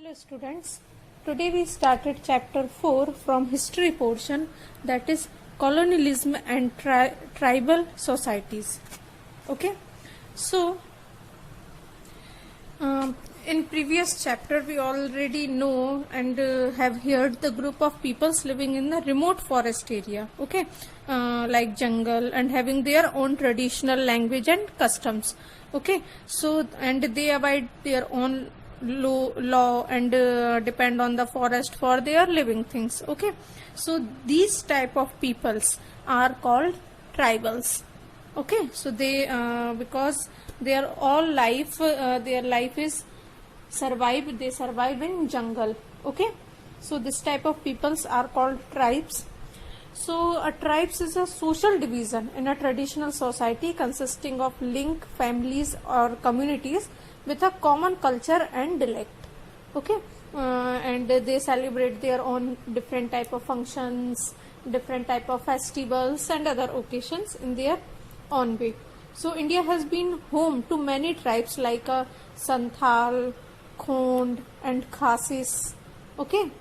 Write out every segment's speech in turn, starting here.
Hello students, today we started chapter 4 from history portion, that is colonialism and tribal societies. Okay, so in previous chapter we already know and have heard the group of peoples living in the remote forest area, okay, like jungle, and having their own traditional language and customs. Okay, so and they abide their own law and depend on the forest for their living things. Okay, so these type of peoples are called tribals. Okay, so they because their all life their life is they survive in jungle. Okay, so this type of peoples are called tribes. So a tribes is a social division in a traditional society consisting of linked families or communities with a common culture and dialect. Okay, and they celebrate their own different type of functions, different type of festivals and other occasions in their own way. So India has been home to many tribes like Santhal, Khond and Khasis. Okay,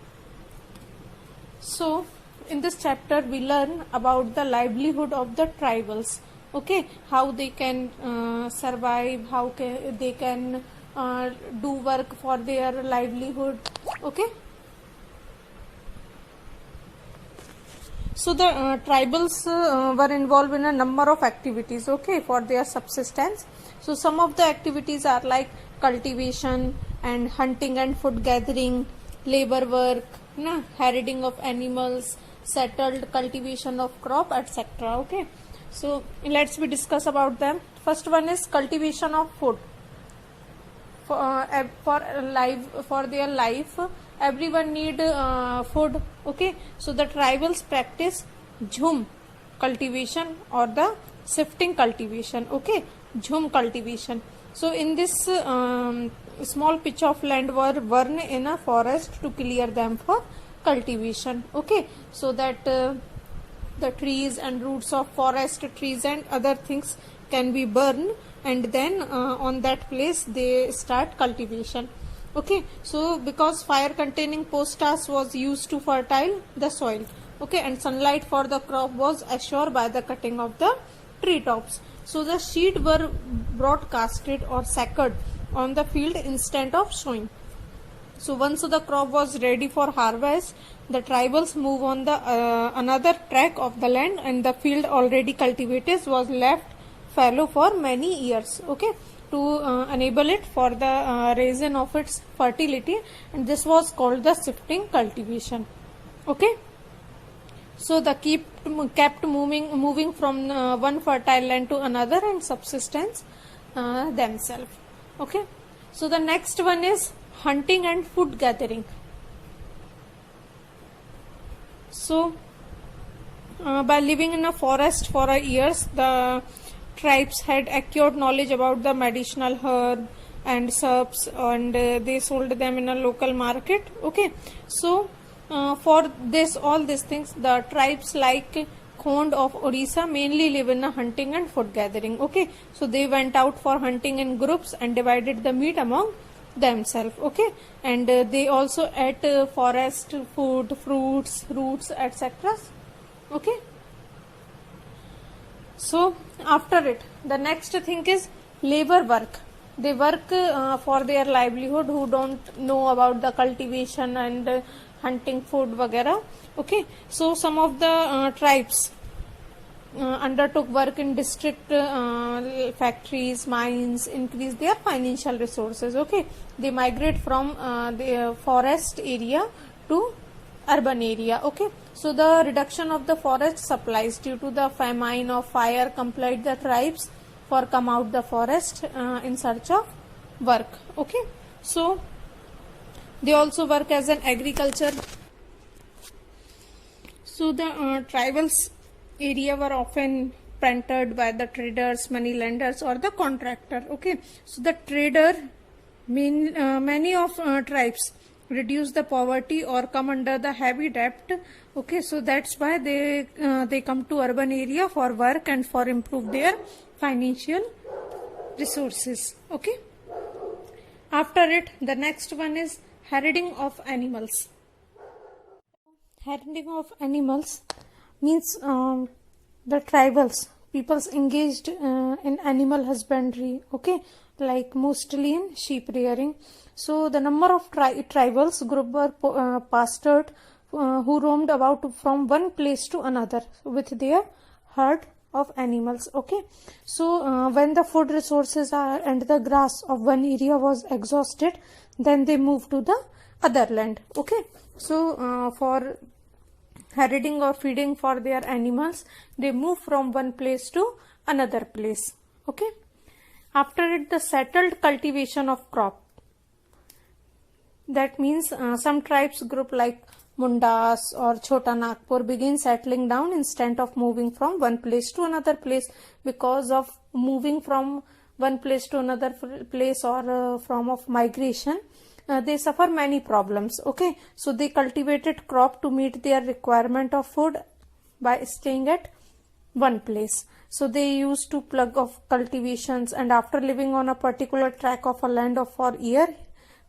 so in this chapter we learn about the livelihood of the tribals. Okay, how they can survive, how they can do work for their livelihood. Okay, so the tribals were involved in a number of activities, okay, for their subsistence. So some of the activities are like cultivation and hunting and food gathering, labor work, herding of animals, settled cultivation of crop, etc. Okay, so let's we discuss about them. First one is cultivation of food. For their life, everyone need food. Okay, so the tribals practice jhum cultivation or the shifting cultivation. Okay, jhum cultivation. So in this small pitch of land were burned in a forest to clear them for cultivation. Okay, so that the trees and roots of forest trees and other things can be burned, and then on that place they start cultivation. Okay, so because fire containing postas was used to fertile the soil. Okay, and sunlight for the crop was assured by the cutting of the tree tops. So the seed were broadcasted or sacred on the field instead of sowing. So once the crop was ready for harvest, the tribals move on the another tract of the land, and the field already cultivated was left fallow for many years. Okay, to enable it for the reason of its fertility, and this was called the shifting cultivation. Okay, so the kept moving from one fertile land to another and subsistence themselves. Okay, so the next one is hunting and food gathering. So by living in a forest for years, the tribes had acquired knowledge about the medicinal herb and herbs, and they sold them in a local market. Okay, so for this all these things, the tribes like Khond of Odisha mainly live in a hunting and food gathering. Okay, so they went out for hunting in groups and divided the meat among themselves. Okay, and they also ate forest food, fruits, roots, etc. Okay, so after it, the next thing is labor work. They work for their livelihood, who don't know about the cultivation and hunting food vagera. Okay, so some of the tribes undertook work in district factories, mines, increase their financial resources. Okay, they migrate from the forest area to urban area. Okay, so the reduction of the forest supplies due to the famine or fire compelled the tribes for come out the forest in search of work. Okay, so they also work as an agriculture. So the tribals area were often planted by the traders, money lenders or the contractor. Okay, so the trader many of tribes reduce the poverty or come under the heavy debt. Okay, so that's why they come to urban area for work and for improve their financial resources. Okay, after it, the next one is herding of animals. Herding of animals means the tribals, peoples engaged in animal husbandry, okay, like mostly in sheep rearing. So the number of tribals group were pastured who roamed about from one place to another with their herd of animals, okay. So when the food resources and the grass of one area was exhausted, then they moved to the other land, okay. So for herding or feeding for their animals, they move from one place to another place, okay. After it, the settled cultivation of crop. That means some tribes group like Mundas or Chota Nagpur begin settling down instead of moving from one place to another place. Because of moving from one place to another place or form of migration, they suffer many problems, okay. So they cultivated crop to meet their requirement of food by staying at one place. So they used to plug of cultivations, and after living on a particular tract of a land for a year,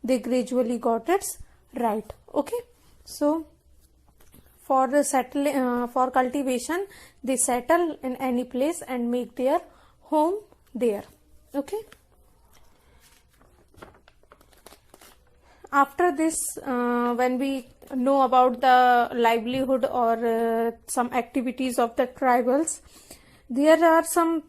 they gradually got its right, okay. So for the for cultivation, they settle in any place and make their home there, okay. After this, when we know about the livelihood or some activities of the tribals, there are some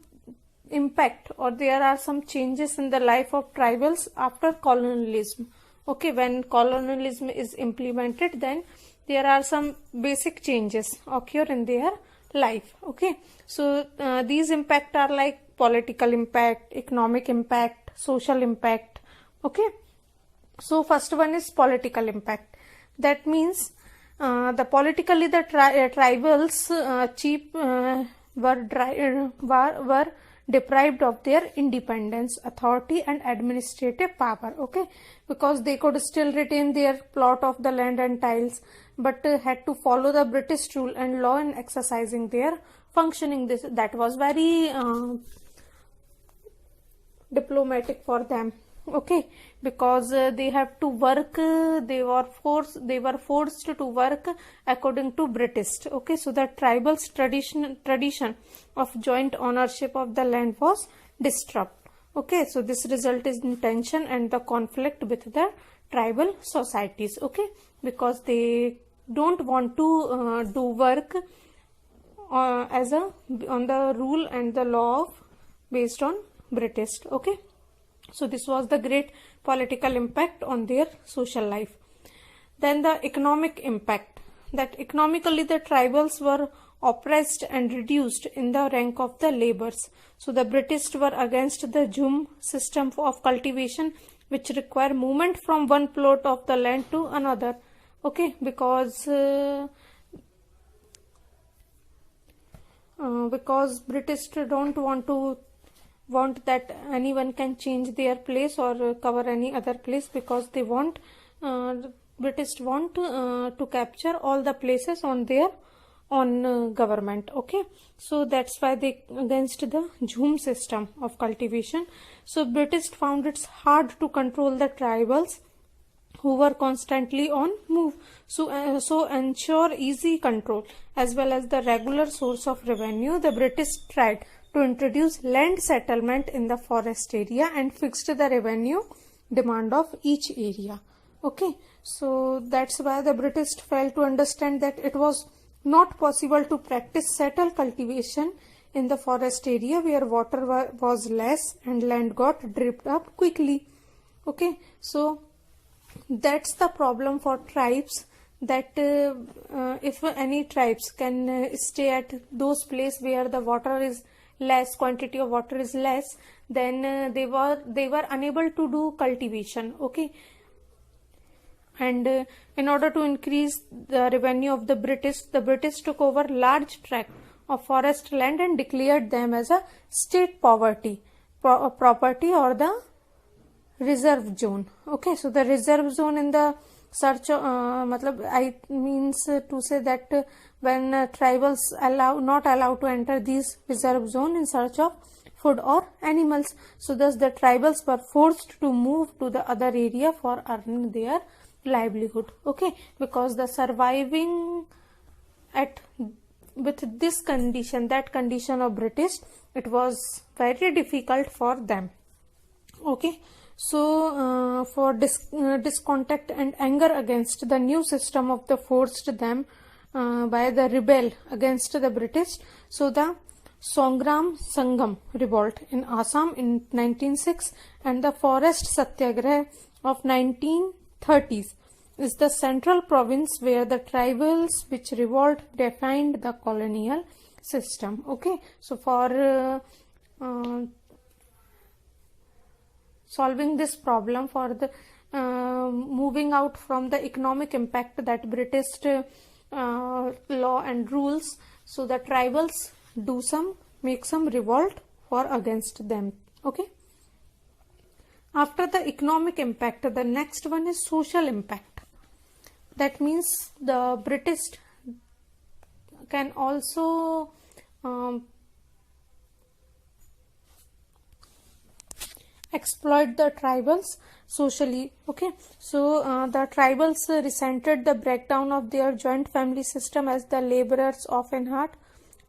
impact or there are some changes in the life of tribals after colonialism, okay. When colonialism is implemented, then there are some basic changes occur in their life, okay. So these impact are like political impact, economic impact, social impact, okay. So first one is political impact. That means the politically the tribals chief were deprived of their independence, authority and administrative power, okay, because they could still retain their plot of the land and tiles, but had to follow the British rule and law in exercising their functioning. That was very diplomatic for them, okay, because they have to work, they were forced to work according to British, okay. So the tribals tradition of joint ownership of the land was disturbed, okay. So this resulted in tension and the conflict with the tribal societies, okay, because they don't want to do work as a on the rule and the law based on British, okay. So this was the great political impact on their social life. Then the economic impact, that economically the tribals were oppressed and reduced in the rank of the laborers. So the British were against the Jhum system of cultivation, which require movement from one plot of the land to another, okay, because British don't want that anyone can change their place or cover any other place, because they want British want to capture all the places on their own government, okay. So that's why they against the Jhum system of cultivation. So British found it hard to control the tribals who were constantly on move, so ensure easy control as well as the regular source of revenue, the British tried to introduce land settlement in the forest area and fixed the revenue demand of each area, okay. So that's why the British failed to understand that it was not possible to practice settled cultivation in the forest area where water was less and land got dripped up quickly, okay. So that's the problem for tribes, that if any tribes can stay at those places where the water is less, quantity of water is less, then they were unable to do cultivation, okay. And in order to increase the revenue of the British took over large tract of forest land and declared them as a state property or the reserve zone, okay. So the reserve zone in the search I means to say that when tribals not allowed to enter these reserve zone in search of food or animals, so thus the tribals were forced to move to the other area for earning their livelihood. Okay, because the surviving at with this condition, that condition of British, it was very difficult for them. Okay, so for discontent and anger against the new system of the forced them by the rebel against the British, so the Songram Sangam revolt in Assam in 1906 and the Forest Satyagraha of 1930s is the central province where the tribals which revolt defined the colonial system. Okay, so for solving this problem, for the moving out from the economic impact that British law and rules, so the tribals make some revolt for against them. Okay, after the economic impact, the next one is social impact. That means the British can also exploit the tribals socially. Okay, so the tribals resented the breakdown of their joint family system, as the laborers often had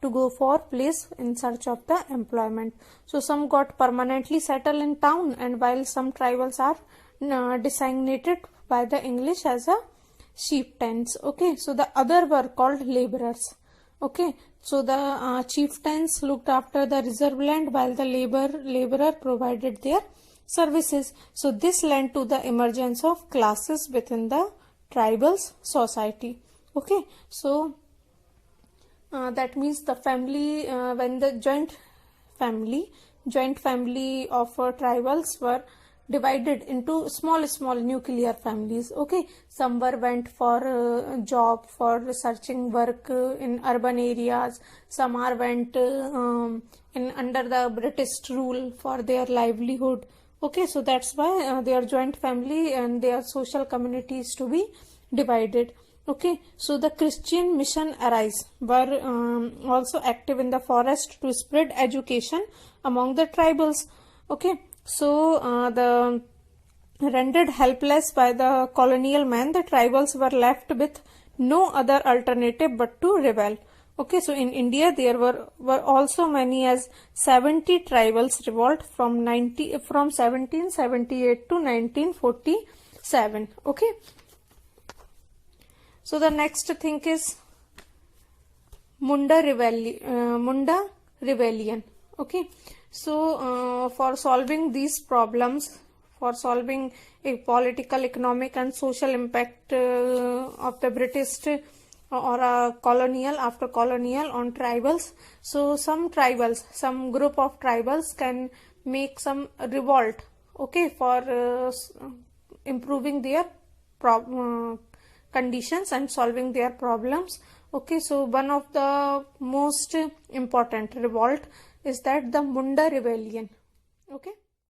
to go for place in search of the employment. So some got permanently settled in town, and while some tribals are designated by the English as a chieftains. Okay, so the other were called laborers. Okay, so the chieftains looked after the reserve land while the laborer provided their services. So this led to the emergence of classes within the tribal society. Okay, so that means the family, when the joint family of tribals were divided into small nuclear families. Okay, some went for job, for researching work in urban areas, some went in under the British rule for their livelihood. Okay, so that's why their joint family and their social communities to be divided. Okay, so the Christian mission arise were also active in the forest to spread education among the tribals. Okay, so the rendered helpless by the colonial man, the tribals were left with no other alternative but to rebel. Okay, so in India there were also many as 70 tribals revolt from 1778 to 1947. Okay, so the next thing is Munda rebellion. Okay, so for solving these problems, for solving a political, economic and social impact of the British or colonial, after colonial on tribals, so some group of tribals can make some revolt. Okay, for improving their conditions and solving their problems. Okay, so one of the most important revolt is that the Munda rebellion. Okay.